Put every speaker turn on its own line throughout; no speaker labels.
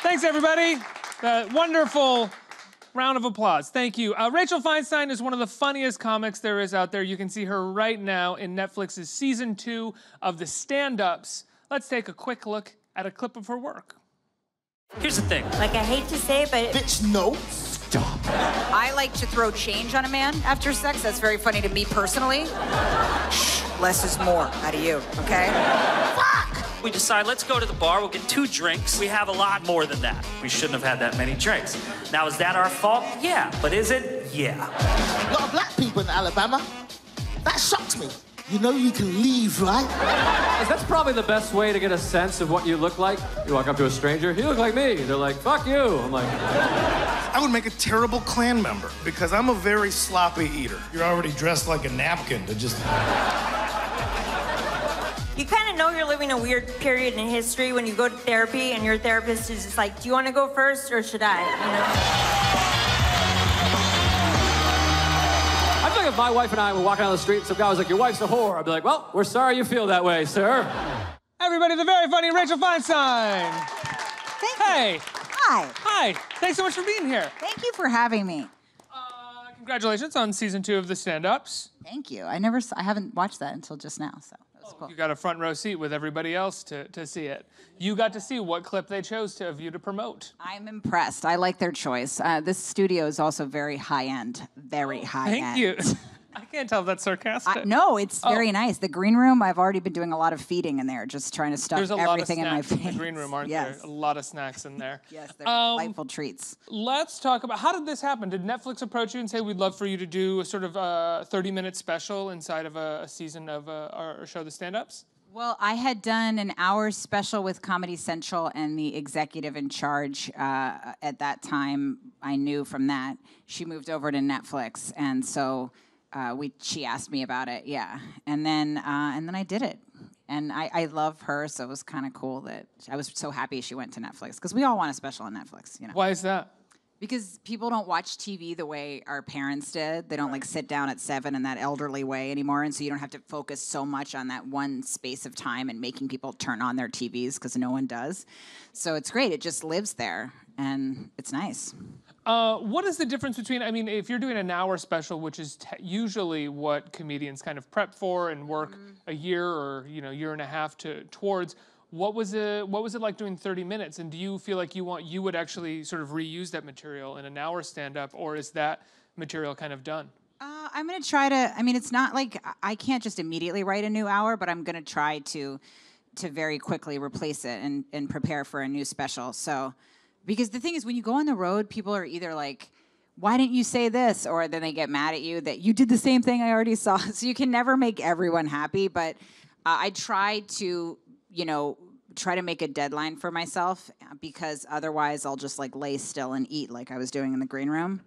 Thanks, everybody. Wonderful round of applause. Thank you. Rachel Feinstein is one of the funniest comics there is out there. You can see her right now in Netflix's season 2 of the Standups. Let's take a quick look at a clip of her work.
Here's the thing.
Like, I hate to say it, but...
Bitch, no. Stop.
I like to throw change on a man after sex. That's very funny to me personally. Shh, less is more out of you, okay?
Fuck! We decide, let's go to the bar, we'll get 2 drinks. We have a lot more than that. We shouldn't have had that many drinks. Now, is that our fault? Yeah. But is it? Yeah.
A lot of black people in Alabama. That shocked me. You know you can leave, right?
That's probably the best way to get a sense of what you look like. You walk up to a stranger, you look like me. They're like, fuck you. I'm like...
I would make a terrible Klan member because I'm a very sloppy eater. You're already dressed like a napkin to just...
You kind of know you're living a weird period in history when you go to therapy and your therapist is just like, do you want to go first or should I? You know?
I feel like if my wife and I were walking down the street and some guy was like, your wife's a whore, I'd be like, well, we're sorry you feel that way, sir.
Everybody, the very funny Rachel Feinstein.
Thank you.
Hey.
Hi.
Hi. Thanks so much for being here.
Thank you for having me.
Congratulations on season 2 of the Standups.
Thank you. I haven't watched that until just now, so that was cool.
You got a front row seat with everybody else to see it. You got to see what clip they chose of you to promote.
I'm impressed. I like their choice. This studio is also very high-end. Very high-end.
Thank you. I can't tell if that's sarcastic.
No, it's very nice. The green room, I've already been doing a lot of feeding in there, just trying to stuff everything in my face.
There's a lot of snacks in the green room, aren't there? A lot of snacks in there.
Yes, they're delightful treats.
Let's talk about, how did this happen? Did Netflix approach you and say, we'd love for you to do a sort of 30-minute special inside of a season of our show, The Stand-Ups?
Well, I had done an hour special with Comedy Central, and the executive in charge at that time, I knew from that, she moved over to Netflix, and so she asked me about it, yeah, and then I did it, and I love her, so it was kind of cool that I was so happy she went to Netflix, because we all want a special on Netflix, you know.
Why is that?
Because people don't watch TV the way our parents did. They don't like sit down at 7 in that elderly way anymore, and so you don't have to focus so much on that one space of time and making people turn on their TVs, because no one does. So it's great. It just lives there, and it's nice.
What is the difference between, I mean, if you're doing an hour special, which is usually what comedians kind of prep for and work a year or, year and a half towards, what was it like doing 30 minutes? And do you feel like you would actually sort of reuse that material in an hour stand-up, or is that material kind of done?
I'm going to try to, it's not like I can't just immediately write a new hour, but I'm going to try to very quickly replace it and prepare for a new special. So, because the thing is, when you go on the road, people are either like, why didn't you say this? Or then they get mad at you that you did the same thing I already saw. So you can never make everyone happy, but I try to, try to make a deadline for myself, because otherwise I'll just like lay still and eat like I was doing in the green room.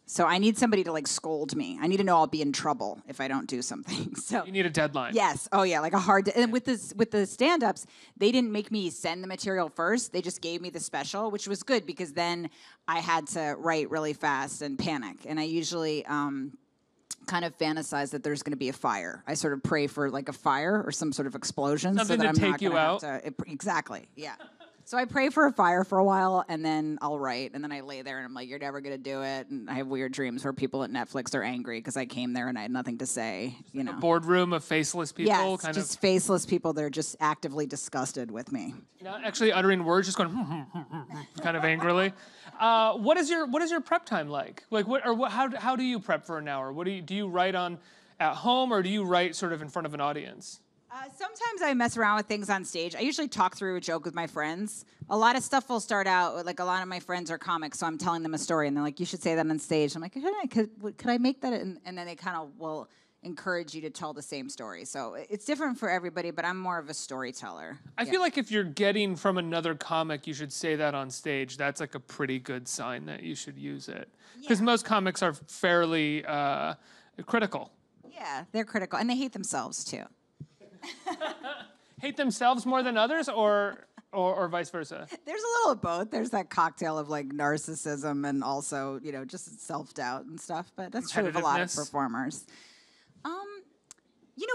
So I need somebody to like scold me. I need to know I'll be in trouble if I don't do something. So
you need a deadline.
Yes. Oh yeah, like a hard. And with the stand-ups, they didn't make me send the material first. They just gave me the special, which was good because then I had to write really fast and panic. And I usually kind of fantasize that there's going to be a fire. I sort of pray for like a fire or some sort of explosion,
something
so that
to
I'm
take
not
you out.
Exactly. Yeah. So I pray for a fire for a while, and then I'll write, and then I lay there, and I'm like, you're never going to do it, and I have weird dreams where people at Netflix are angry because I came there and I had nothing to say, A
boardroom of faceless people?
Yes, just faceless people that are just actively disgusted with me.
Not actually uttering words, just going kind of angrily. What is your prep time like? Like how do you prep for an hour? Do you write on at home, or do you write sort of in front of an audience?
Sometimes I mess around with things on stage. I usually talk through a joke with my friends. A lot of stuff will start out, like a lot of my friends are comics, so I'm telling them a story, and they're like, you should say that on stage. I'm like, could I make that? And then they kind of will encourage you to tell the same story. So it's different for everybody, but I'm more of a storyteller.
I feel like if you're getting from another comic, you should say that on stage. That's like a pretty good sign that you should use it. Because most comics are fairly critical.
Yeah, they're critical, and they hate themselves, too.
Hate themselves more than others, or vice versa?
There's a little of both. There's that cocktail of like narcissism and also, just self-doubt and stuff. But that's true of a lot of performers.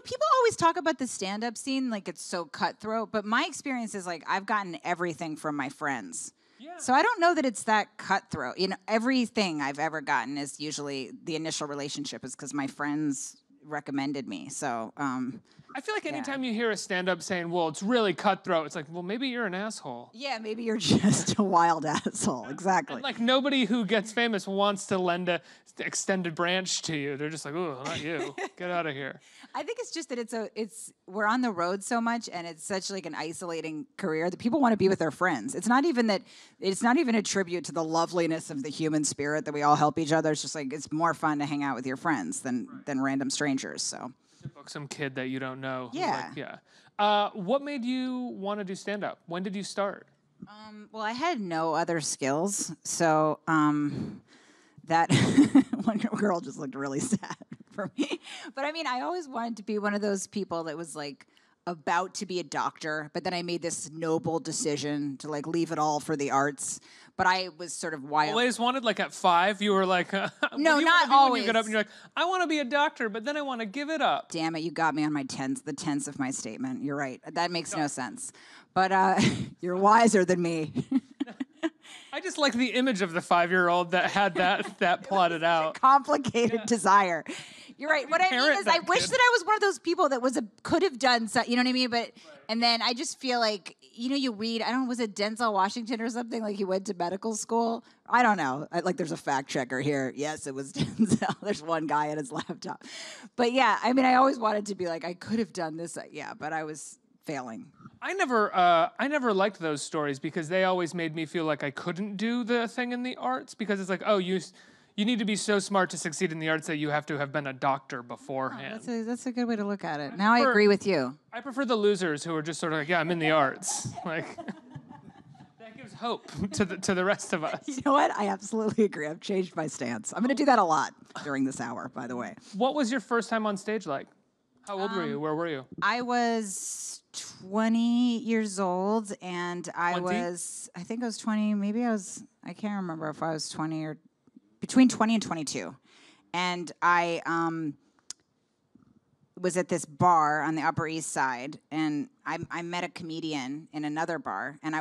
People always talk about the stand-up scene like it's so cutthroat, but my experience is like I've gotten everything from my friends. So I don't know that it's that cutthroat. You know, everything I've ever gotten is usually the initial relationship is because my friends recommended me. So
I feel like anytime you hear a stand-up saying, well, it's really cutthroat, it's like, well, maybe you're an asshole.
yeah, maybe you're just a wild asshole. Exactly.
And like nobody who gets famous wants to lend a extended branch to you. They're just like, oh, not you. Get out of here.
I think it's just that we're on the road so much and it's such like an isolating career that people want to be with their friends. It's not even a tribute to the loveliness of the human spirit that we all help each other. It's just like it's more fun to hang out with your friends than random strangers. So
Book some kid that you don't know.
Yeah.
Like, yeah. What made you want to do stand-up? When did you start?
well, I had no other skills, so that one girl just looked really sad for me. But I mean, I always wanted to be one of those people that was like about to be a doctor, but then I made this noble decision to like leave it all for the arts. But I was sort of wild.
Always wanted, like at 5, you were like, what
No,
do you
not
wanna do when you get
always.
up and you're like, I want to be a doctor, but then I want to give it up.
Damn it, you got me on my the tense of my statement. You're right. That makes no sense. But you're wiser than me.
I just like the image of the 5-year-old that had that plotted out.
Complicated desire. You're right. What I mean
Parent
is, I
that
wish
kid.
that I was one of those people that could have done so, you know what I mean? But and then I just feel like, you know, you read, I don't know, was it Denzel Washington or something? Like he went to medical school. I don't know. Like there's a fact checker here. Yes, it was Denzel. There's one guy at his laptop. But yeah, I mean, I always wanted to be like, I could have done this. Yeah, but I was failing.
I never liked those stories because they always made me feel like I couldn't do the thing in the arts because it's like, oh, you need to be so smart to succeed in the arts that you have to have been a doctor beforehand.
That's a good way to look at it. Now I agree with you.
I prefer the losers who are just sort of like, yeah, I'm in the arts. Like that gives hope to the rest of us.
You know what? I absolutely agree. I've changed my stance. I'm going to do that a lot during this hour, by the way.
What was your first time on stage like? How old were you? Where were you?
I was 20 years old, and I
20?
think I was 20. I can't remember if I was 20 or between 20 and 22. And I was at this bar on the Upper East Side, and I met a comedian in another bar, and I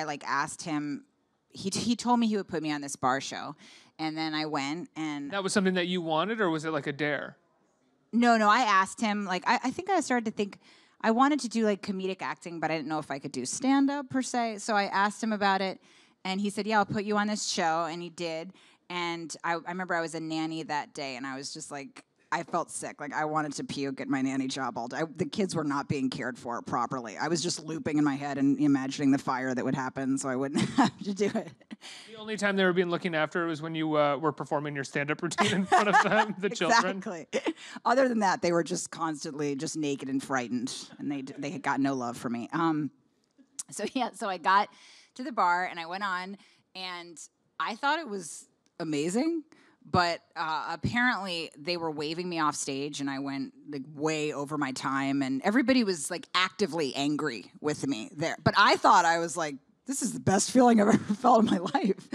like asked him, he told me he would put me on this bar show, and then I went, and
That was something that you wanted, or was it like a dare?
No, I asked him, like, I think I started to think, I wanted to do, like, comedic acting, but I didn't know if I could do stand-up, per se, so I asked him about it, and he said, yeah, I'll put you on this show, and he did, and I remember I was a nanny that day, and I was just, like, I felt sick. Like, I wanted to puke at my nanny job all day. The kids were not being cared for properly. I was just looping in my head and imagining the fire that would happen so I wouldn't have to do it.
The only time they were being looking after was when you were performing your stand-up routine in front of the children.
Exactly. Other than that, they were just constantly just naked and frightened, and they had got no love for me. So I got to the bar, and I went on, and I thought it was amazing. But apparently they were waving me off stage, and I went like way over my time, and everybody was like actively angry with me there. But I thought I was like, this is the best feeling I've ever felt in my life.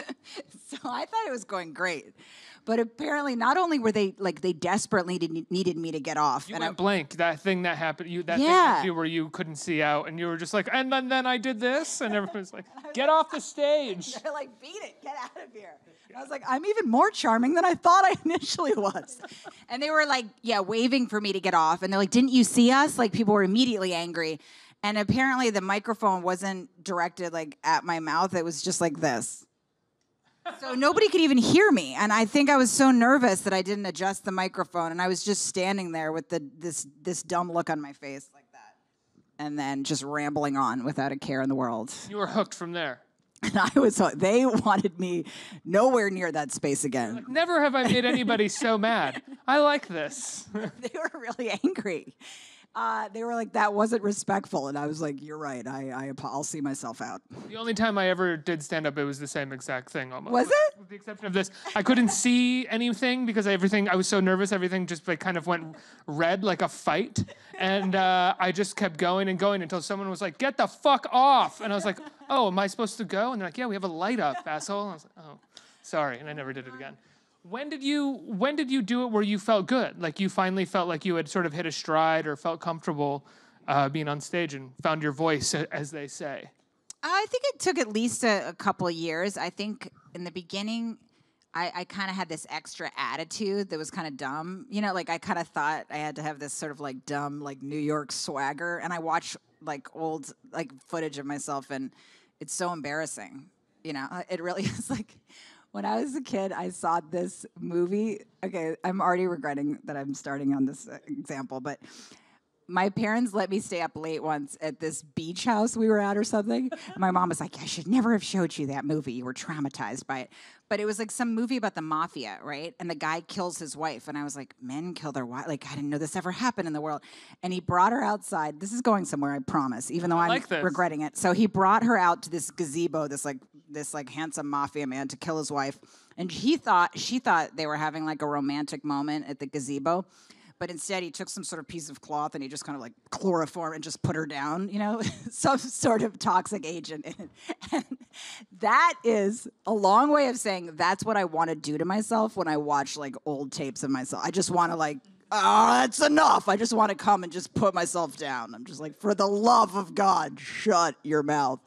So I thought it was going great. But apparently, not only were they like they desperately needed me to get off.
You
and
went blank. That thing that happened. Thing that you where you couldn't see out, and you were just like, and then I did this, and everyone's like, get off the stage.
They're like, beat it, get out of here. And I was like, I'm even more charming than I thought I initially was. And they were like, yeah, waving for me to get off. And they're like, didn't you see us? Like, people were immediately angry. And apparently the microphone wasn't directed like at my mouth. It was just like this. So nobody could even hear me. And I think I was so nervous that I didn't adjust the microphone. And I was just standing there with this dumb look on my face like that. And then just rambling on without a care in the world.
You were hooked from there.
And they wanted me nowhere near that space again.
Like, never have I made anybody so mad. I like this.
They were really angry. They were like, that wasn't respectful. And I was like, you're right. I'll see myself out.
The only time I ever did stand up, it was the same exact thing almost.
Was it?
With the exception of this. I couldn't see anything because I was so nervous. Everything just like kind of went red like a fight. And I just kept going and going until someone was like, get the fuck off. And I was like, oh, am I supposed to go? And they're like, yeah, we have a light up, asshole. And I was like, oh, sorry. And I never did it again. When did you do it where you felt good? Like you finally felt like you had sort of hit a stride or felt comfortable being on stage and found your voice, as they say?
I think it took at least a couple of years. I think in the beginning, I kind of had this extra attitude that was kind of dumb. You know, like I kind of thought I had to have this sort of like dumb, like New York swagger. And I watch like old like footage of myself, and it's so embarrassing. You know, it really is like. When I was a kid, I saw this movie. Okay, I'm already regretting that I'm starting on this example, but my parents let me stay up late once at this beach house we were at or something. And my mom was like, I should never have showed you that movie. You were traumatized by it. But it was like some movie about the mafia, right? And the guy kills his wife. And I was like, men kill their wife? Like, I didn't know this ever happened in the world. And he brought her outside. This is going somewhere, I promise, even though I'm regretting it. So he brought her out to this gazebo, this handsome mafia man to kill his wife. And she thought they were having like a romantic moment at the gazebo. But instead, he took some sort of piece of cloth and he just kind of like chloroformed and just put her down, you know, some sort of toxic agent in it. And that is a long way of saying that's what I want to do to myself when I watch like old tapes of myself. I just want to like, oh, that's enough. I just want to come and just put myself down. I'm just like, for the love of God, shut your mouth.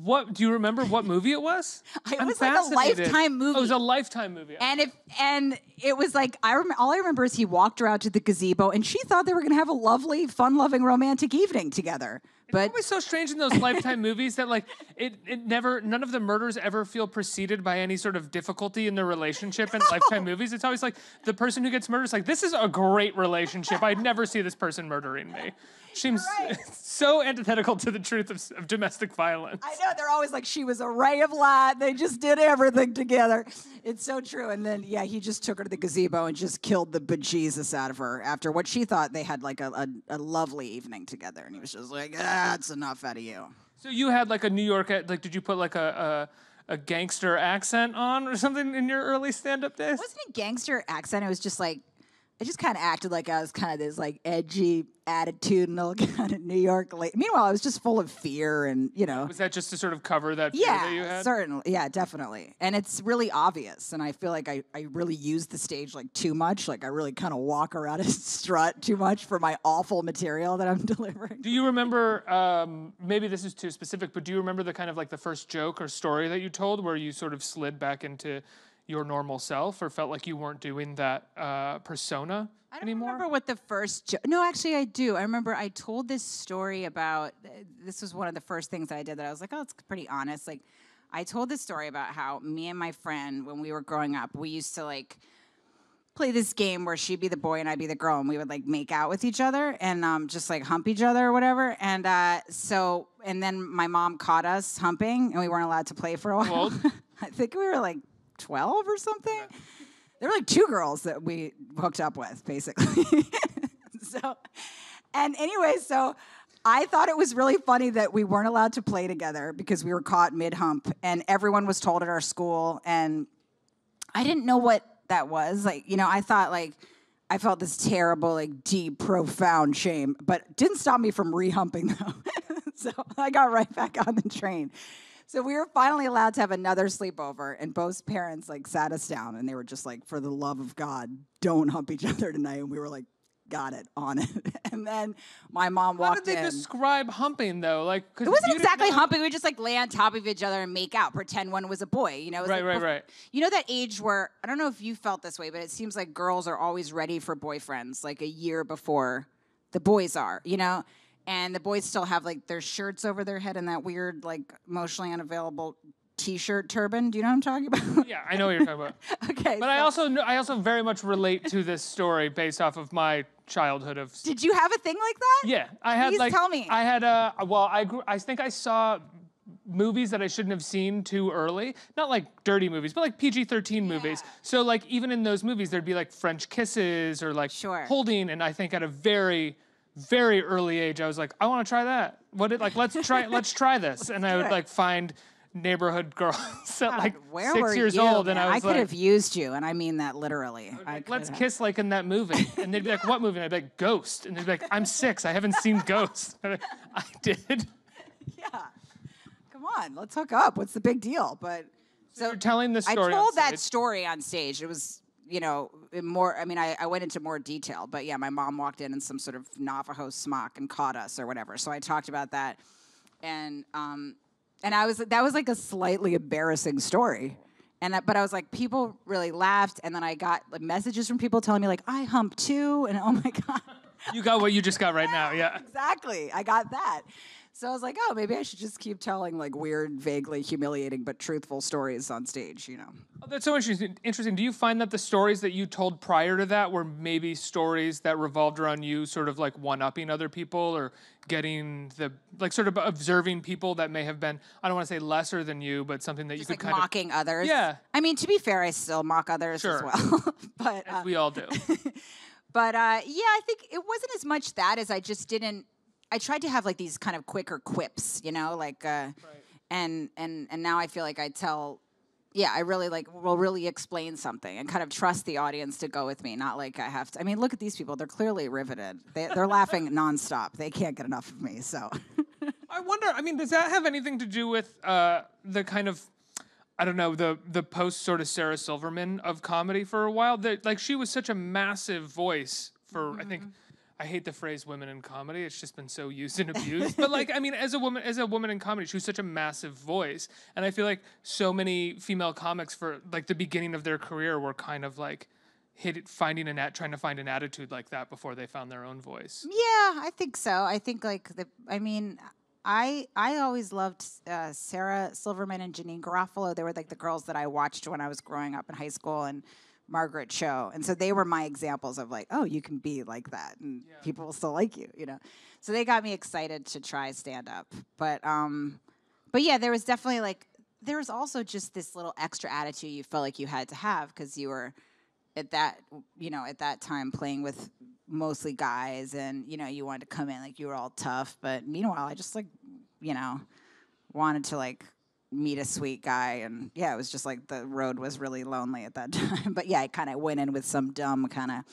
What do you remember? What movie it was?
It was like a Lifetime movie.
Oh, it was a Lifetime movie.
And it was like all I remember is he walked her out to the gazebo, and she thought they were going to have a lovely, fun-loving, romantic evening together. But
it's always so strange in those Lifetime movies that like none of the murders ever feel preceded by any sort of difficulty in the relationship in Lifetime movies. It's always like the person who gets murdered is like, this is a great relationship. I'd never see this person murdering me. Seems so antithetical to the truth of domestic violence.
I know, they're always like, she was a ray of light. They just did everything together. It's so true. And then, yeah, he just took her to the gazebo and just killed the bejesus out of her after what she thought they had like a lovely evening together. And he was just like, that's enough out of you.
So you had like a New York, like, did you put like a gangster accent on or something in your early stand-up days?
It wasn't a gangster accent. It was just like, I just kind of acted like I was kind of this like edgy, attitudinal kind of New York lady. Meanwhile, I was just full of fear and, you know.
Was that just to sort of cover that fear that you had?
Yeah, certainly. Yeah, definitely. And it's really obvious. And I feel like I really use the stage like too much. Like I really kind of walk around and strut too much for my awful material that I'm delivering.
Do you remember, maybe this is too specific, but do you remember the kind of like the first joke or story that you told where you sort of slid back into your normal self or felt like you weren't doing that persona
I don't
anymore?
remember what the first no, actually I do. I remember I told this story about, this was one of the first things that I did that I was like, oh, it's pretty honest. Like, I told this story about how me and my friend, when we were growing up, we used to like play this game where she'd be the boy and I'd be the girl, and we would like make out with each other and just like hump each other or whatever. And and then my mom caught us humping and we weren't allowed to play for a while.
How old?
I think we were like 12 or something. There were like two girls that we hooked up with, basically. So I thought it was really funny that we weren't allowed to play together because we were caught mid-hump, and everyone was told at our school, and I didn't know what that was. Like, you know, I thought like, I felt this terrible, like deep, profound shame, but it didn't stop me from re-humping though. So I got right back on the train. So we were finally allowed to have another sleepover, and both parents like sat us down, and they were just like, for the love of God, don't hump each other tonight. And we were like, got it, on it. And then my mom walked in.
How did they describe humping though? Like,
it wasn't exactly humping. We would just like lay on top of each other and make out, pretend one was a boy. You know, it was
right.
You know that age where, I don't know if you felt this way, but it seems like girls are always ready for boyfriends like a year before the boys are. You know. And the boys still have like their shirts over their head and that weird, like emotionally unavailable T-shirt turban. Do you know what I'm talking about?
Yeah, I know what you're talking about.
Okay.
But I also very much relate to this story based off of my childhood of.
Did you have a thing like that?
Yeah, I had.
Please tell me.
I had I think I saw movies that I shouldn't have seen too early. Not like dirty movies, but like PG-13 movies. So like even in those movies, there'd be like French kisses or like holding, and I think at a very early age, I was like, I want to try that. Let's try this. And I would like find neighborhood girls at like 6 years old, and I was
I could have used you, and I mean that literally.
Let's kiss like in that movie. And they'd be like, what movie? And I'd be like, Ghost. And they'd be like, I'm 6. I haven't seen Ghost. I did.
Yeah. Come on, let's hook up. What's the big deal? But
so you're telling the story.
I told that story on stage. It was, you know, more, I mean, I went into more detail, but yeah, my mom walked in some sort of Navajo smock and caught us or whatever. So I talked about that. And And that was like a slightly embarrassing story. But I was like, people really laughed, and then I got like messages from people telling me like, I hump too, and oh my God.
You got what you just got right now, yeah.
Exactly, I got that. So I was like, oh, maybe I should just keep telling like weird, vaguely humiliating but truthful stories on stage, you know.
Oh, that's so interesting. Do you find that the stories that you told prior to that were maybe stories that revolved around you sort of like one-upping other people or getting like sort of observing people that may have been, I don't want to say lesser than you, but something that
Just
you could
like
kind
mocking others.
Yeah.
I mean, to be fair, I still mock others as well. But
as we all do.
But yeah, I think it wasn't as much that as I just didn't. I tried to have like these kind of quicker quips, you know, like, and now I feel like I tell, I really will really explain something and kind of trust the audience to go with me, not like I have to. I mean, look at these people; they're clearly riveted. They're laughing nonstop. They can't get enough of me. So,
I wonder. I mean, does that have anything to do with the kind of, I don't know, the post sort of Sarah Silverman of comedy for a while? That like she was such a massive voice for I think. I hate the phrase "women in comedy." It's just been so used and abused. But like, I mean, as a woman in comedy, she was such a massive voice, and I feel like so many female comics for like the beginning of their career were kind of like trying to find an attitude like that before they found their own voice.
Yeah, I think so. I think like I always loved Sarah Silverman and Janine Garofalo. They were like the girls that I watched when I was growing up in high school, and Margaret Cho. And so they were my examples of like, oh, you can be like that and people will still like you, you know. So they got me excited to try stand up. But yeah, there was definitely like, there was also just this little extra attitude you felt like you had to have because you were at that time playing with mostly guys and, you know, you wanted to come in like you were all tough. But meanwhile, I just like, you know, wanted to like meet a sweet guy, and it was just like the road was really lonely at that time. But I kind of went in with some dumb kind of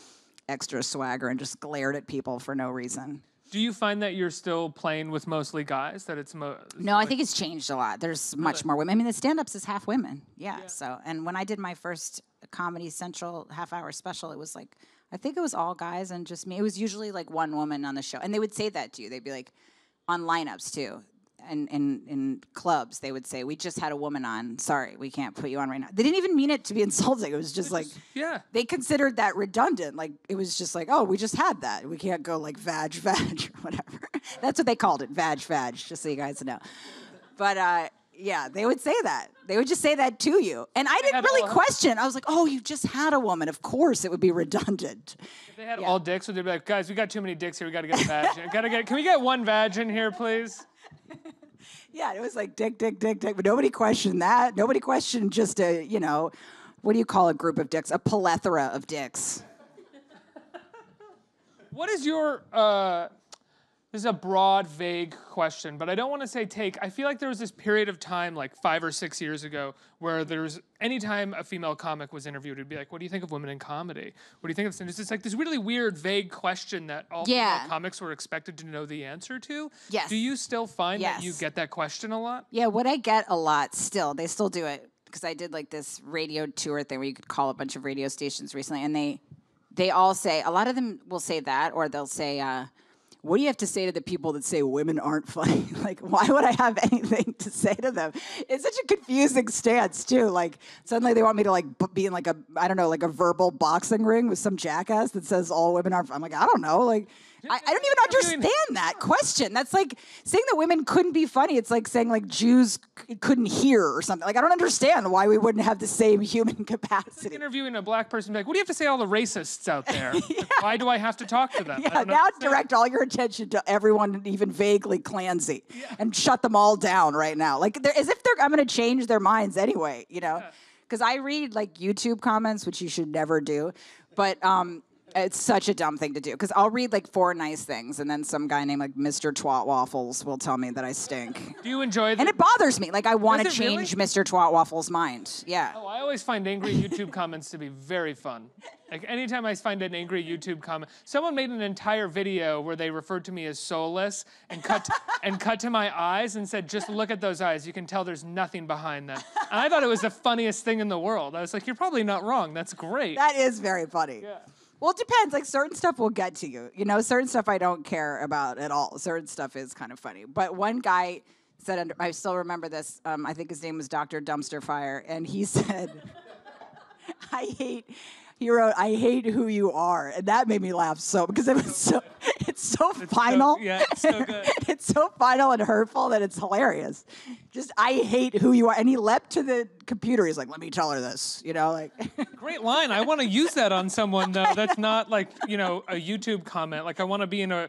extra swagger and just glared at people for no reason.
Do you find that you're still playing with mostly guys? That it's
no, I think it's changed a lot. There's much more women. I mean, the stand-ups is half women. Yeah. So, and when I did my first Comedy Central half-hour special, it was like, I think it was all guys and just me. It was usually like one woman on the show, and they would say that to you. They'd be like, on lineups too. In clubs, they would say, we just had a woman on. Sorry, we can't put you on right now. They didn't even mean it to be insulting. It was just like, they considered that redundant. Like, it was just like, oh, we just had that. We can't go like vag, or whatever. That's what they called it, vag, just so you guys know. But they would say that. They would just say that to you. And I didn't really question. I was like, oh, you just had a woman. Of course it would be redundant.
If they had all dicks, would they be like, guys, we got too many dicks here. We got to get a vag. Can we get one vag in here, please?
Yeah, it was like dick, but nobody questioned that. Nobody questioned just a, you know, what do you call a group of dicks? A plethora of dicks.
What is your, this is a broad, vague question, but I don't want to say take. I feel like there was this period of time, like 5 or 6 years ago, where anytime a female comic was interviewed, it'd be like, what do you think of women in comedy? What do you think of this? And it's just like this really weird, vague question that all female comics were expected to know the answer to.
Yes.
Do you still find that you get that question a lot?
Yeah, what I get a lot still, they still do it, because I did like this radio tour thing where you could call a bunch of radio stations recently, and they all say, a lot of them will say that, or they'll say, what do you have to say to the people that say women aren't funny? Like, why would I have anything to say to them? It's such a confusing stance, too. Like, suddenly they want me to, like, be in, like, like a verbal boxing ring with some jackass that says all women are... I'm like, I don't know. Like, I don't even understand that question. That's like saying that women couldn't be funny. It's like saying, like, Jews couldn't hear or something. Like, I don't understand why we wouldn't have the same human capacity.
It's like interviewing a black person, like, what do you have to say to all the racists out there? Like, why do I have to talk to them?
Yeah, now direct all your attention to everyone even vaguely Klansy and shut them all down right now. Like, as if I'm going to change their minds anyway, you know? Because I read, like, YouTube comments, which you should never do, but... it's such a dumb thing to do, because I'll read like 4 nice things, and then some guy named like Mr. Twat Waffles will tell me that I stink.
Do you enjoy that?
And it bothers me. Like, I want to change really? Mr. Twat Waffles' mind. Yeah.
Oh, I always find angry YouTube comments to be very fun. Like, anytime I find an angry YouTube comment, someone made an entire video where they referred to me as soulless and cut to my eyes and said, just look at those eyes. You can tell there's nothing behind them. And I thought it was the funniest thing in the world. I was like, you're probably not wrong. That's great.
That is very funny. Yeah. Well, it depends. Like, certain stuff will get to you. You know, certain stuff I don't care about at all. Certain stuff is kind of funny. But one guy said, I still remember this. I think his name was Dr. Dumpster Fire, and he said, he wrote, "I hate who you are," and that made me laugh because it's so final.
It's so good.
It's so final and hurtful that it's hilarious. Just, I hate who you are, and he leapt to the computer. He's like, "Let me tell her this," like.
Great line. I want to use that on someone though. That's not like a YouTube comment. Like I want to be in a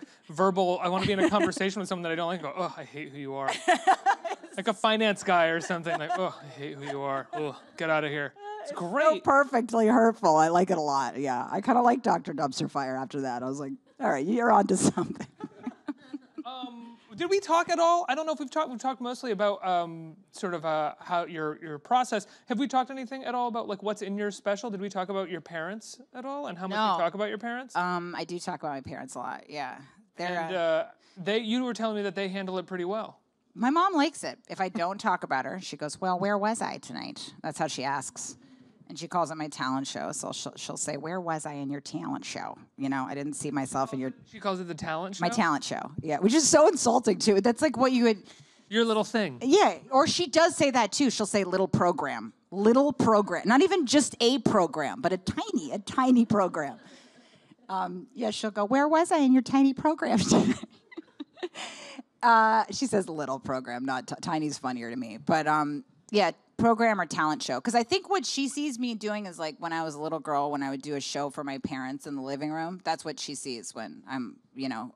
conversation with someone that I don't like. Go, oh, I hate who you are. Like a finance guy or something. Like, oh, I hate who you are. Oh, get out of here. It's great.
So perfectly hurtful. I like it a lot. Yeah, I kind of like Dr. Dumpster Fire after that. I was like, all right, you're onto something.
Did we talk at all? I don't know if we've talked. We've talked mostly about how your process. Have we talked anything at all about like what's in your special? Did we talk about your parents at all and how much you talk about your parents?
I do talk about my parents a lot. Yeah,
you were telling me that they handle it pretty well.
My mom likes it. If I don't talk about her, she goes, "Well, where was I tonight?" That's how she asks. And she calls it my talent show. So she'll say, "Where was I in your talent show?" I didn't see myself in your...
She calls it the talent show?
My talent show, yeah. Which is so insulting, too. That's like what you would...
Your little thing.
Yeah, or she does say that, too. She'll say little program. Little program. Not even just a program, but a tiny program. She'll go, "Where was I in your tiny program?" She says little program, not tiny's funnier to me. But program or talent show. Because I think what she sees me doing is like when I was a little girl, when I would do a show for my parents in the living room, that's what she sees when I'm,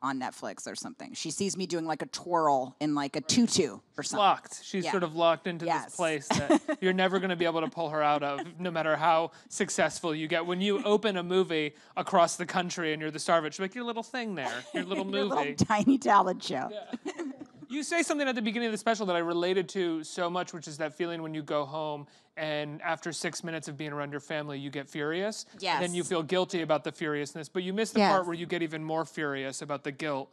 on Netflix or something. She sees me doing like a twirl in like a tutu or something.
Locked. She's sort of locked into this place that you're never going to be able to pull her out of, no matter how successful you get. When you open a movie across the country and you're the star of it, she's like, your little thing there, your little movie.
Your little tiny talent show.
Yeah. You say something at the beginning of the special that I related to so much, which is that feeling when you go home and after 6 minutes of being around your family, you get furious.
Yes.
Then you feel guilty about the furiousness, but you miss the part where you get even more furious about the guilt,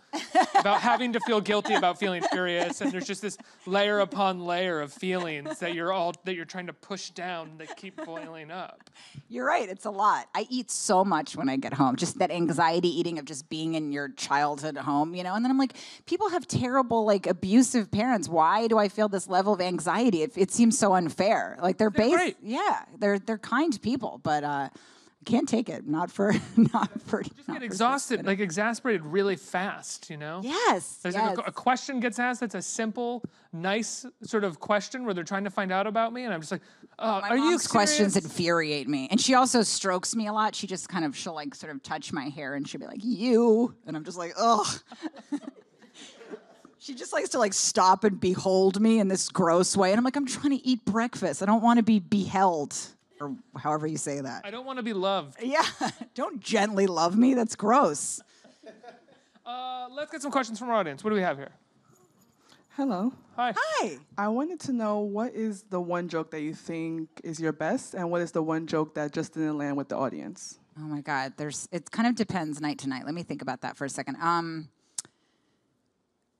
about having to feel guilty about feeling furious, and there's just this layer upon layer of feelings that you're trying to push down that keep boiling up.
You're right, it's a lot. I eat so much when I get home, just that anxiety eating of just being in your childhood home, and then I'm like, people have terrible, like, abusive parents. Why do I feel this level of anxiety? It seems so unfair. Like, they're
great.
Yeah, they're kind people, but I can't take it. Not for. Just
get exhausted, like exasperated really fast.
Yes.
There's like a question gets asked that's a simple, nice sort of question where they're trying to find out about me, and I'm just like, are you serious?
Questions infuriate me, and she also strokes me a lot. She just she'll like sort of touch my hair, and she'll be like, "You," and I'm just like, ugh. She just likes to like stop and behold me in this gross way. And I'm like, I'm trying to eat breakfast. I don't want to be beheld, or however you say that.
I don't want to be loved.
Yeah, don't gently love me. That's gross.
Let's get some questions from our audience. What do we have here?
Hello.
Hi.
Hi.
I wanted to know, what is the one joke that you think is your best, and what is the one joke that just didn't land with the audience?
Oh my God, it kind of depends night to night. Let me think about that for a second.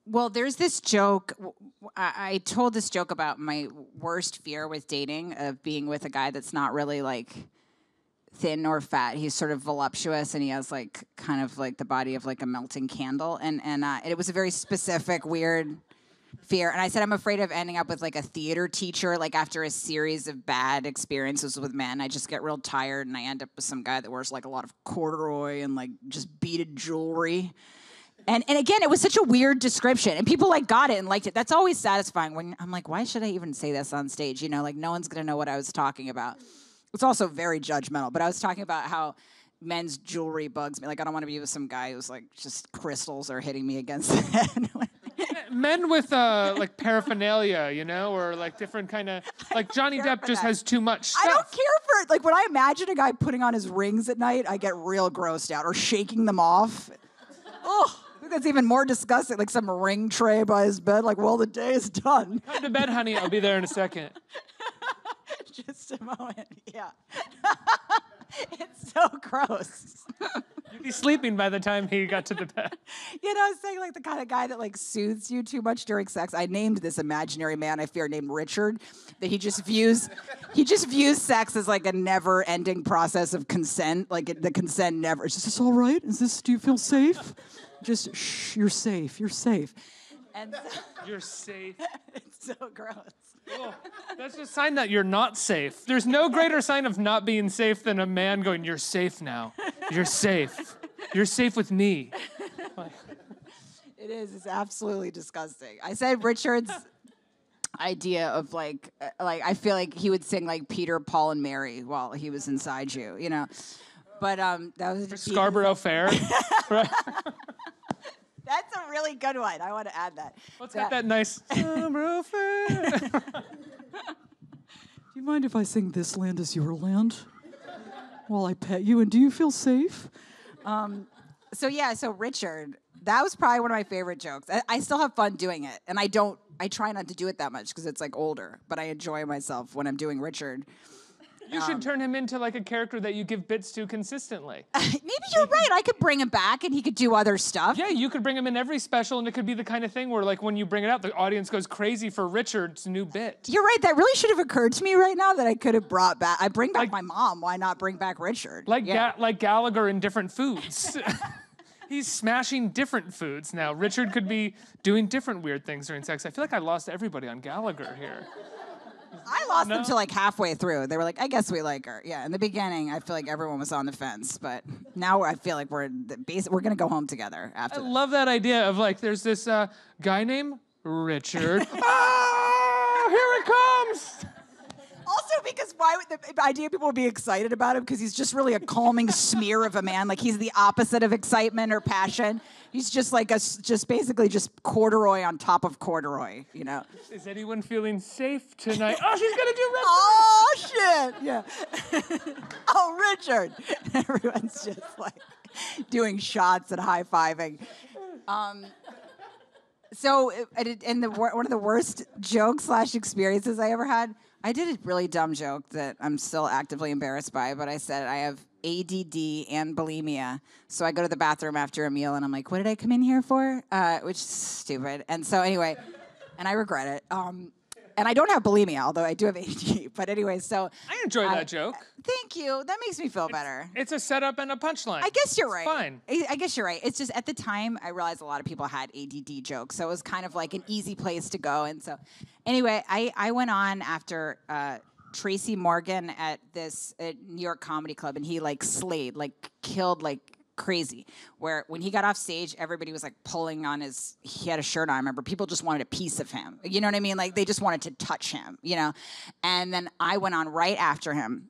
Well, there's this joke. I told this joke about my worst fear with dating, of being with a guy that's not really like thin or fat. He's sort of voluptuous, and he has like kind of like the body of like a melting candle. And it was a very specific, weird fear. And I said, I'm afraid of ending up with like a theater teacher, like after a series of bad experiences with men. I just get real tired, and I end up with some guy that wears like a lot of corduroy and like just beaded jewelry. And again, it was such a weird description, and people like got it and liked it. That's always satisfying when I'm like, why should I even say this on stage? Like no one's gonna know what I was talking about. It's also very judgmental, but I was talking about how men's jewelry bugs me. Like I don't want to be with some guy who's like just crystals are hitting me against the head.
Men with like paraphernalia, or like different kind of, like Johnny Depp just has too much stuff.
I don't care for it. Like when I imagine a guy putting on his rings at night, I get real grossed out, or shaking them off. Oh. I think that's even more disgusting, like some ring tray by his bed, like, well, the day is done.
Come to bed, honey. I'll be there in a second.
Just a moment, yeah. It's so gross.
You'd be sleeping by the time he got to the bed.
I was saying, like, the kind of guy that, like, soothes you too much during sex. I named this imaginary man I fear named Richard, that he just views sex as, like, a never-ending process of consent. Like, the consent never, is this all right? Do you feel safe? Just, shh, you're safe. And so,
You're safe.
it's so gross.
Oh, that's a sign that you're not safe. There's no greater sign of not being safe than a man going, "You're safe now. You're safe. You're safe with me."
It is. It's absolutely disgusting. I said Richard's idea of like I feel like he would sing like Peter, Paul, and Mary while he was inside you, you know. But that was
Scarborough Fair. Right?
That's a really good one. I want to add that.
What's got that nice Scarborough Fair?
Do you mind if I sing "This Land Is Your Land" while I pet you? And do you feel safe?
So Richard, that was probably one of my favorite jokes. I still have fun doing it, and I try not to do it that much because it's like older, but I enjoy myself when I'm doing Richard.
You should turn him into like a character that you give bits to consistently.
Maybe you're right. I could bring him back and he could do other stuff.
Yeah, you could bring him in every special, and it could be the kind of thing where like when you bring it out, the audience goes crazy for Richard's new bit.
You're right. That really should have occurred to me right now that I could have brought back. I bring back my mom. Why not bring back Richard?
Like like Gallagher in different foods. He's smashing different foods now. Richard could be doing different weird things during sex. I feel like I lost everybody on Gallagher here.
I lost them to like halfway through. They were like, I guess we like her. Yeah, in the beginning, I feel like everyone was on the fence, but now I feel like we're gonna go home together after.
I love that idea of like, there's this guy named Richard. Here it comes.
Also, because why would the idea people would be excited about him? Because he's just really a calming smear of a man. Like he's the opposite of excitement or passion. He's just like basically corduroy on top of corduroy, you know.
Is anyone feeling safe tonight? Oh, she's gonna do Richard.
Oh shit! Yeah. Oh, Richard. Everyone's just like doing shots and high fiving. One of the worst jokes / experiences I ever had. I did a really dumb joke that I'm still actively embarrassed by, but I said I have ADD and bulimia. So I go to the bathroom after a meal and I'm like, what did I come in here for? Which is stupid. And so anyway, and I regret it. And I don't have bulimia, although I do have ADD. But anyway, so
I enjoy that joke.
Thank you. That makes me feel better.
It's a setup and a punchline.
I guess you're right.
Fine.
I guess you're right. It's just at the time I realized a lot of people had ADD jokes, so it was kind of like an easy place to go. And so, anyway, I went on after Tracy Morgan at New York Comedy Club, and he like slayed, like killed like crazy, where when he got off stage, everybody was like pulling on he had a shirt on, I remember. People just wanted a piece of him. You know what I mean? Like they just wanted to touch him, you know? And then I went on right after him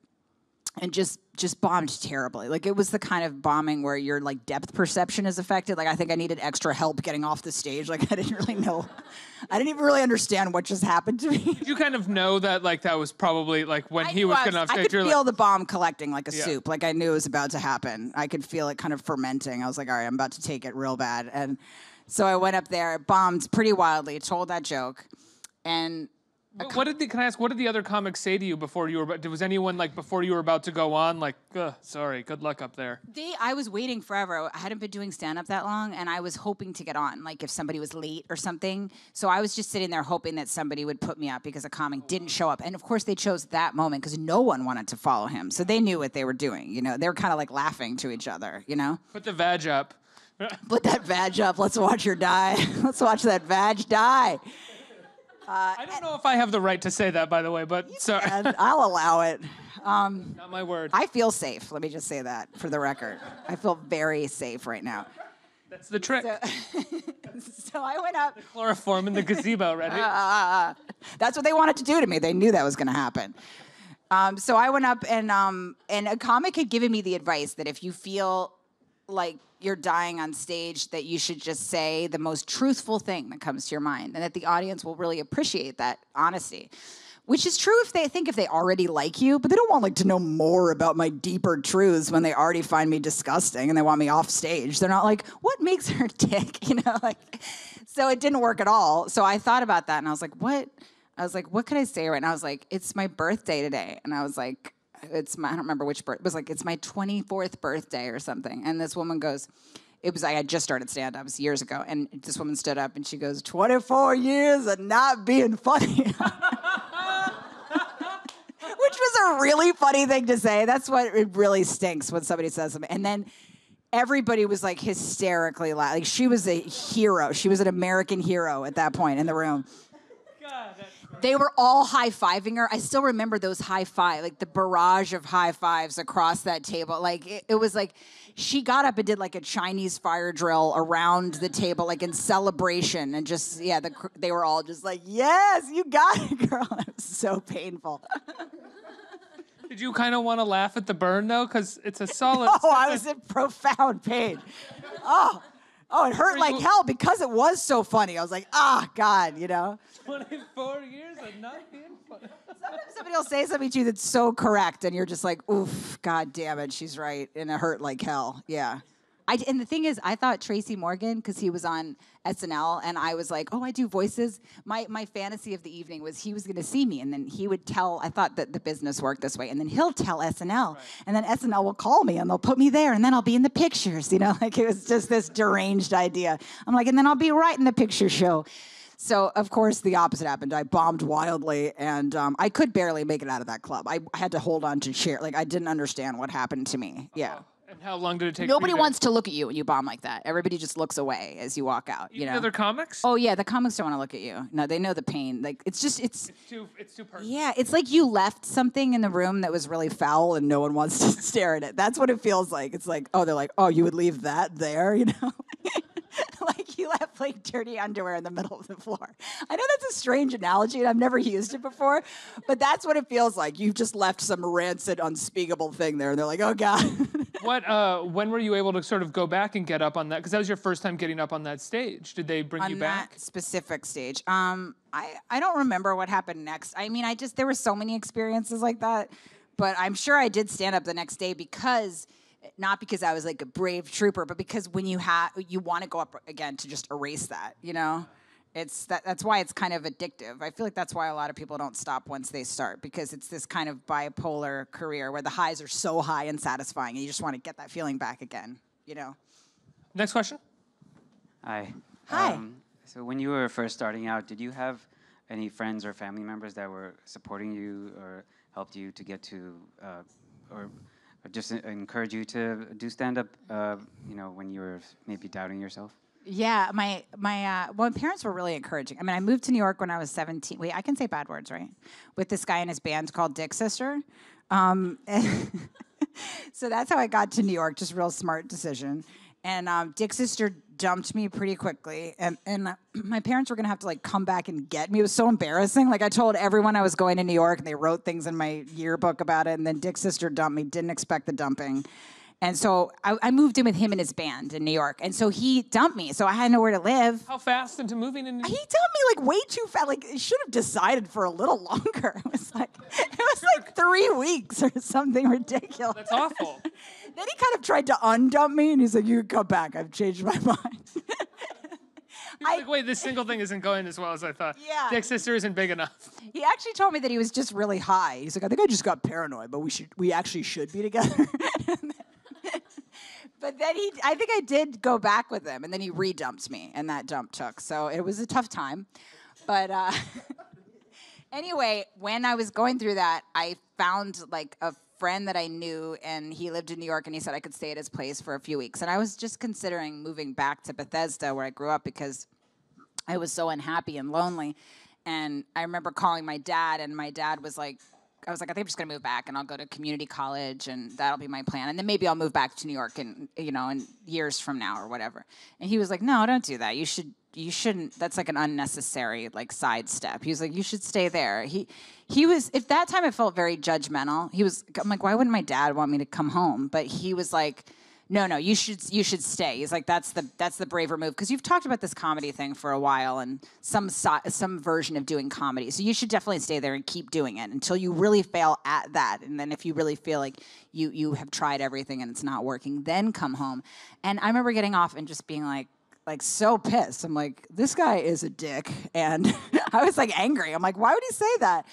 and just bombed terribly. Like it was the kind of bombing where your like depth perception is affected. Like I think I needed extra help getting off the stage. Like I didn't really know. I didn't even really understand what just happened to me.
Did you kind of know that like that was probably like when he was getting off stage?
I could feel the bomb collecting like a soup. Like I knew it was about to happen. I could feel it kind of fermenting. I was like, all right, I'm about to take it real bad. And so I went up there, bombed pretty wildly, told that joke. And
can I ask, what did the other comics say to you before you were, was anyone like before you were about to go on, like, sorry, good luck up there?
I was waiting forever. I hadn't been doing stand-up that long, and I was hoping to get on, like if somebody was late or something. So I was just sitting there hoping that somebody would put me up because a comic didn't show up. And of course they chose that moment because no one wanted to follow him. So they knew what they were doing, you know. They were kind of like laughing to each other, you know.
Put the vag up.
Put that vag up. Let's watch her die. Let's watch that vag die.
I don't know if I have the right to say that, by the way, but sorry.
I'll allow it.
Not my word.
I feel safe. Let me just say that for the record. I feel very safe right now.
That's the trick.
So I went up.
The chloroform in the gazebo, ready?
That's what they wanted to do to me. They knew that was going to happen. So I went up, and a comic had given me the advice that if you feel like you're dying on stage, that you should just say the most truthful thing that comes to your mind, and that the audience will really appreciate that honesty. Which is true if they already like you, but they don't want like to know more about my deeper truths when they already find me disgusting and they want me off stage. They're not like, what makes her tick? You know, like, so it didn't work at all. So I thought about that and I was like, what? I was like, what could I say right now? I was like, it's my birthday today. And I was like, I don't remember which birth. It was like, it's my 24th birthday or something. And this woman goes, I had just started stand-ups years ago. And this woman stood up and she goes, 24 years of not being funny. Which was a really funny thing to say. That's what it really stinks when somebody says something. And everybody was like hysterically loud. Like she was a hero. She was an American hero at that point in the room.
God, that's great.
They were all high-fiving her. I still remember those high five, like the barrage of high fives across that table. Like it was like she got up and did like a Chinese fire drill around the table, like in celebration, and just they were all just like, "Yes, you got it, girl." It was so painful.
Did you kind of want to laugh at the burn though? Because it's a solid.
Oh, I was in profound pain. Oh, it hurt like hell because it was so funny. I was like, God,
24 years of not being funny.
Sometimes somebody will say something to you that's so correct, and you're just like, oof, God damn it, she's right, and it hurt like hell. Yeah. And the thing is, I thought Tracy Morgan, because he was on SNL, and I was like, I do voices. My fantasy of the evening was he was going to see me, and then he would tell, I thought that the business worked this way, and then he'll tell SNL, and then SNL will call me, and they'll put me there, and then I'll be in the pictures, like it was just this deranged idea. I'm like, and then I'll be right in the picture show. So, of course, the opposite happened. I bombed wildly, and I could barely make it out of that club. I had to hold on to chair. Like, I didn't understand what happened to me. Yeah.
And how long did it take?
Nobody wants to look at you when you bomb like that. Everybody just looks away as you walk out.
Even other comics?
Oh yeah, the comics don't want to look at you. No, they know the pain. Like it's
too personal.
Yeah, it's like you left something in the room that was really foul and no one wants to stare at it. That's what it feels like. It's like, they're like, you would leave that there, Like you left like dirty underwear in the middle of the floor. I know that's a strange analogy and I've never used it before, but that's what it feels like. You've just left some rancid, unspeakable thing there, and they're like, oh God.
When were you able to sort of go back and get up on that? Because that was your first time getting up on that stage. Did they bring you back?
On that specific stage. I don't remember what happened next. I mean, there were so many experiences like that, but I'm sure I did stand up the next day not because I was like a brave trooper, but because when you want to go up again to just erase that, That's why it's kind of addictive. I feel like that's why a lot of people don't stop once they start, because it's this kind of bipolar career where the highs are so high and satisfying, and you just want to get that feeling back again,
Next question.
Hi.
Hi.
So when you were first starting out, did you have any friends or family members that were supporting you or helped you to get to, or just encourage you to do stand-up, when you were maybe doubting yourself?
Yeah, my parents were really encouraging. I mean, I moved to New York when I was 17. Wait, I can say bad words, right? With this guy in his band called Dick Sister. So that's how I got to New York, just real smart decision. And Dick Sister dumped me pretty quickly. And my parents were going to have to, like, come back and get me. It was so embarrassing. Like, I told everyone I was going to New York, and they wrote things in my yearbook about it. And then Dick Sister dumped me, didn't expect the dumping. And so I moved in with him and his band in New York. And so he dumped me. So I had nowhere to live.
How fast into moving in?
He dumped me like way too fast. Like, he should have decided for a little longer. It was like 3 weeks or something ridiculous.
That's awful.
Then he kind of tried to undump me, and he's like, you can come back. I've changed my mind.
Like, wait, this single thing isn't going as well as I thought.
Yeah.
Dick Sister isn't big enough.
He actually told me that he was just really high. He's like, I think I just got paranoid, but we actually should be together. But then I think I did go back with him, and then he re-dumped me, and that dump took. So it was a tough time. But anyway, when I was going through that, I found like a friend that I knew, and he lived in New York, and he said I could stay at his place for a few weeks. And I was just considering moving back to Bethesda, where I grew up, because I was so unhappy and lonely. And I remember calling my dad, and my dad was like, I was like, I think I'm just going to move back, and I'll go to community college, and that'll be my plan. And then maybe I'll move back to New York in years from now or whatever. And he was like, no, don't do that. You shouldn't. That's like an unnecessary like sidestep. He was like, you should stay there. He was, at that time I felt very judgmental. I'm like, why wouldn't my dad want me to come home? But he was like, no, you should stay. He's like, that's the braver move, because you've talked about this comedy thing for a while and some version of doing comedy. So you should definitely stay there and keep doing it until you really fail at that. And then if you really feel like you have tried everything and it's not working, then come home. And I remember getting off and just being like so pissed. I'm like, this guy is a dick. And I was like angry. I'm like, why would he say that?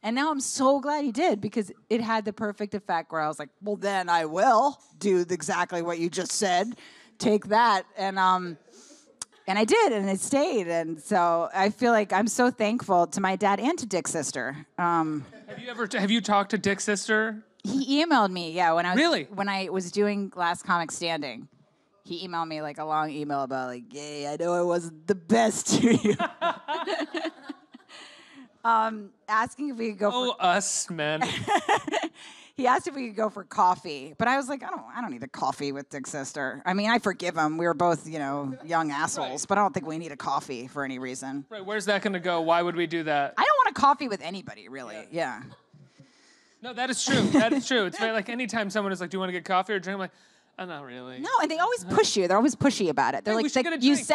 And now I'm so glad he did, because it had the perfect effect where I was like, well, then I will do exactly what you just said. Take that. And I did, and it stayed. And so I feel like I'm so thankful to my dad and to Dick's sister.
Have you talked to Dick's sister?
He emailed me, yeah, when I was
Really?
when I was doing Last Comic Standing. he emailed me like a long email about like, "Yay, I know I wasn't the best to you." Asking if we could go.
Oh, us, man.
He asked if we could go for coffee, but I was like, I don't need a coffee with Dick's sister. I mean, I forgive him. We were both, young assholes, but I don't think we need a coffee for any reason.
Right, where's that going to go? Why would we do that?
I don't want a coffee with anybody, really. Yeah.
No, that is true. That is true. It's very like anytime someone is like, do you want to get coffee or drink? I'm like, oh, not really.
No, and they always push you. They're always pushy about it. They're
Hey, we
like,
should get a
you
drink."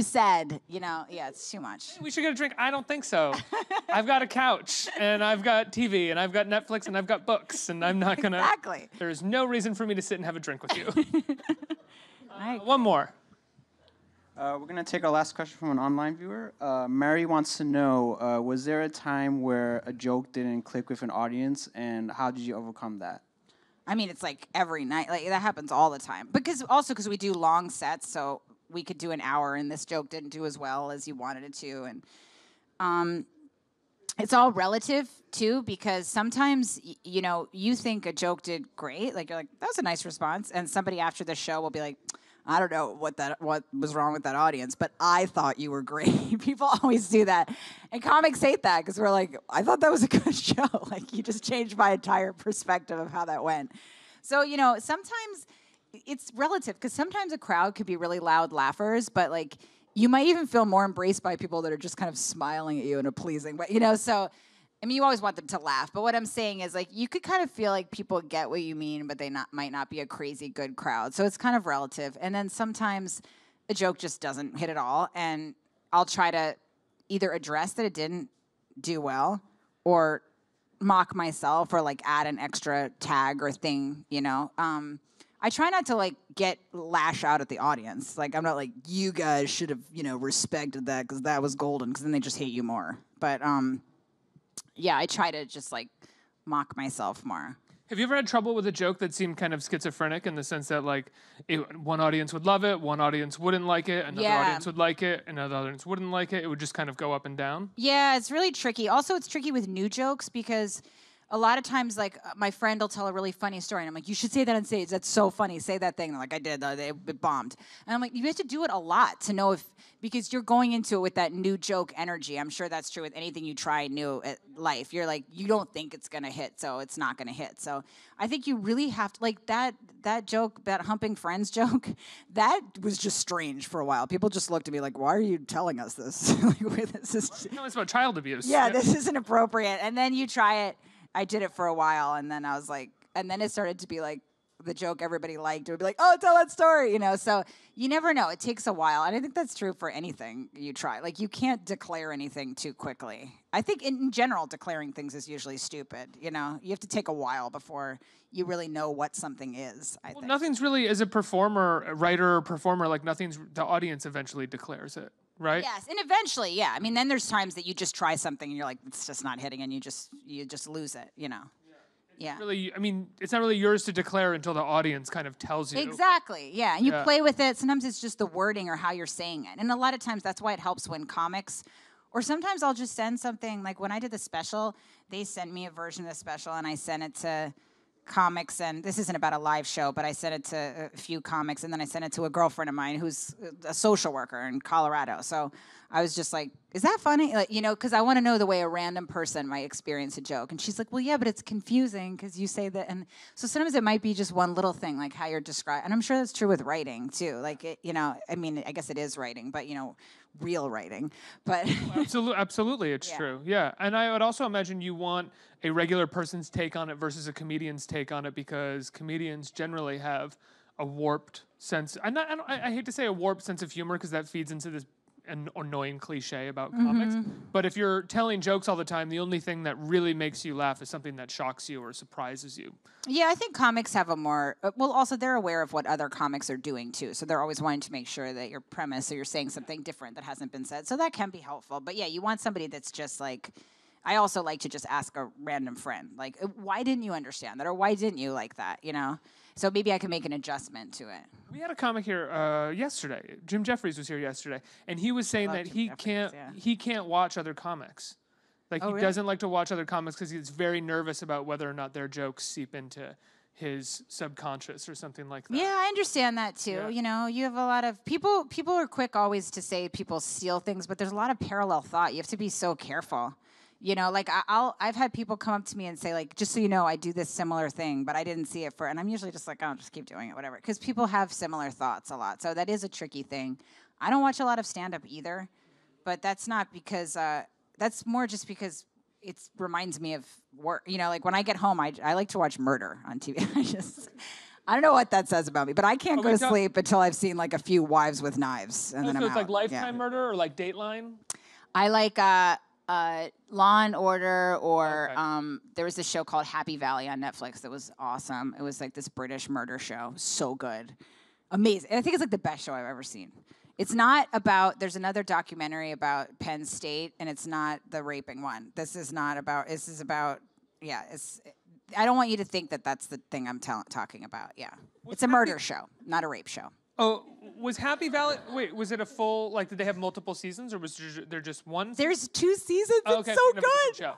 said, yeah, it's too much.
We should get a drink. I don't think so. I've got a couch, and I've got TV, and I've got Netflix, and I've got books, and I'm not going to...
Exactly.
There's no reason for me to sit and have a drink with you. One more.
We're going to take our last question from an online viewer. Mary wants to know, was there a time where a joke didn't click with an audience, and how did you overcome that?
I mean, it's like every night. Like that happens all the time. Because we do long sets, so we could do an hour, and this joke didn't do as well as you wanted it to. And it's all relative too, because sometimes you think a joke did great. Like you're like, that was a nice response, and somebody after the show will be like, I don't know what was wrong with that audience, but I thought you were great. People always do that. And comics hate that because we're like, I thought that was a good show. Like, you just changed my entire perspective of how that went. So, sometimes it's relative because sometimes a crowd could be really loud laughers, but, like, you might even feel more embraced by people that are just kind of smiling at you in a pleasing way, so... I mean, you always want them to laugh, but what I'm saying is, like, you could kind of feel like people get what you mean, but they might not be a crazy good crowd. So it's kind of relative. And then sometimes a joke just doesn't hit at all, and I'll try to either address that it didn't do well or mock myself or, like, add an extra tag or thing, I try not to, like, lash out at the audience. Like, I'm not like, you guys should have, respected that because that was golden, because then they just hate you more. But, yeah, I try to just, like, mock myself more.
Have you ever had trouble with a joke that seemed kind of schizophrenic in the sense that, like, one audience would love it, one audience wouldn't like it, another audience would like it, another audience wouldn't like it? It would just kind of go up and down? Yeah,
it's really tricky. Also, it's tricky with new jokes because a lot of times, like, my friend will tell a really funny story, and I'm like, you should say that on stage. That's so funny. Say that thing. And they're like, I did. It bombed. And I'm like, you have to do it a lot to know because you're going into it with that new joke energy. I'm sure that's true with anything you try new at life. You're like, you don't think it's going to hit, so it's not going to hit. So I think you really have to, like, that joke, that humping friends joke, that was just strange for a while. People just looked at me like, why are you telling us this? Like, this is...
No, it's about child abuse.
Yeah, this isn't appropriate. And then you try it. I did it for a while, and then I was like, and then it started to be like the joke everybody liked. It would be like, oh, tell that story, So you never know. It takes a while, and I think that's true for anything you try. Like, you can't declare anything too quickly. I think in general, declaring things is usually stupid. You have to take a while before you really know what something is. I think
nothing's really, as a performer, a writer or performer, like the audience eventually declares it. Right?
Yes, and eventually, yeah. I mean, then there's times that you just try something and you're like, it's just not hitting, and you just lose it, Yeah.
Really, I mean, it's not really yours to declare until the audience kind of tells you.
Exactly, yeah. And you play with it. Sometimes it's just the wording or how you're saying it. And a lot of times that's why it helps when comics, or sometimes I'll just send something, like when I did the special, they sent me a version of the special and I sent it to comics, and this isn't about a live show, but I sent it to a few comics, and then I sent it to a girlfriend of mine who's a social worker in Colorado. So I was just like, is that funny? Like, because I want to know the way a random person might experience a joke. And she's like, well, yeah, but it's confusing because you say that. And so sometimes it might be just one little thing, like how you're describing. And I'm sure that's true with writing too. Like, I mean, I guess it is writing, but real writing. But
absolutely, it's true. Yeah, and I would also imagine you want a regular person's take on it versus a comedian's take on it, because comedians generally have a warped sense. I hate to say a warped sense of humor because that feeds into this an annoying cliche about comics. But if you're telling jokes all the time, the only thing that really makes you laugh is something that shocks you or surprises you.
Yeah, I think comics have a more... well, also, they're aware of what other comics are doing, too. So they're always wanting to make sure that your premise, or you're saying something different that hasn't been said. So that can be helpful. But yeah, you want somebody that's just like... I also like to just ask a random friend, like, why didn't you understand that? Or why didn't you like that, So maybe I can make an adjustment to it.
We had a comic here yesterday. Jim Jeffries was here yesterday, and he was saying that he can't watch other comics. Like, he doesn't like to watch other comics because he's very nervous about whether or not their jokes seep into his subconscious or something like that.
Yeah, I understand that too.
Yeah.
You know, you have a lot of people are quick always to say people steal things, but there's a lot of parallel thought. You have to be so careful. You know, like I've had people come up to me and say, like, just so you know, I do this similar thing, but I didn't see it and I'm usually just like, oh, just keep doing it, whatever. Because people have similar thoughts a lot. So that is a tricky thing. I don't watch a lot of stand-up either, but that's not because, that's more just because it reminds me of work. You know, like when I get home, I like to watch murder on TV. I don't know what that says about me, but I can't go to sleep until I've seen like a few Wives with Knives, and then I'm
it's
out.
like Lifetime murder or like Dateline?
I like Law and Order, or there was this show called Happy Valley on Netflix that was awesome. It was like this British murder show, so good, amazing. And I think it's like the best show I've ever seen. It's not about, there's another documentary about Penn State, and it's not the raping one. This is about, yeah, I don't want you to think that that's the thing I'm talking about, yeah. It's a murder show, not a rape show.
Oh, was Happy Valley, wait, was it a full, like, did they have multiple seasons, or was there just one?
There's 2 seasons,
okay,
it's so
kind of a different
good.
show.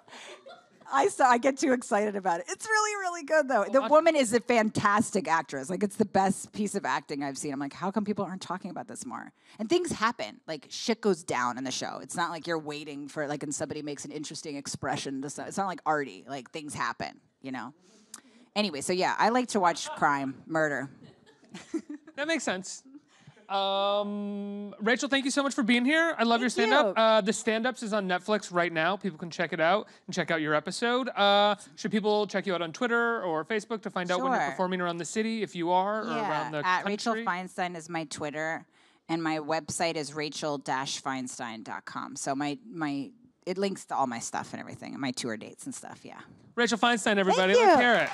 I get too excited about it. It's really, really good, though. The woman is a fantastic actress. Like, it's the best piece of acting I've seen. I'm like, how come people aren't talking about this more? And things happen. Like, shit goes down in the show. It's not like you're waiting for, like, and somebody makes an interesting expression. It's not like Artie. Like, things happen, you know? Anyway, so yeah, I like to watch crime, murder.
That makes sense. Rachel, thank you so much for being here. I love your stand-up. The Standups is on Netflix right now. People can check it out and check out your episode. Should people check you out on Twitter or Facebook to find out when you're performing around the city, if you are, or around the country?
Rachel Feinstein is my Twitter, and my website is rachel-feinstein.com. So it links to all my stuff and everything, and my tour dates and stuff, yeah.
Rachel Feinstein, everybody.
Thank you.
Let's hear it.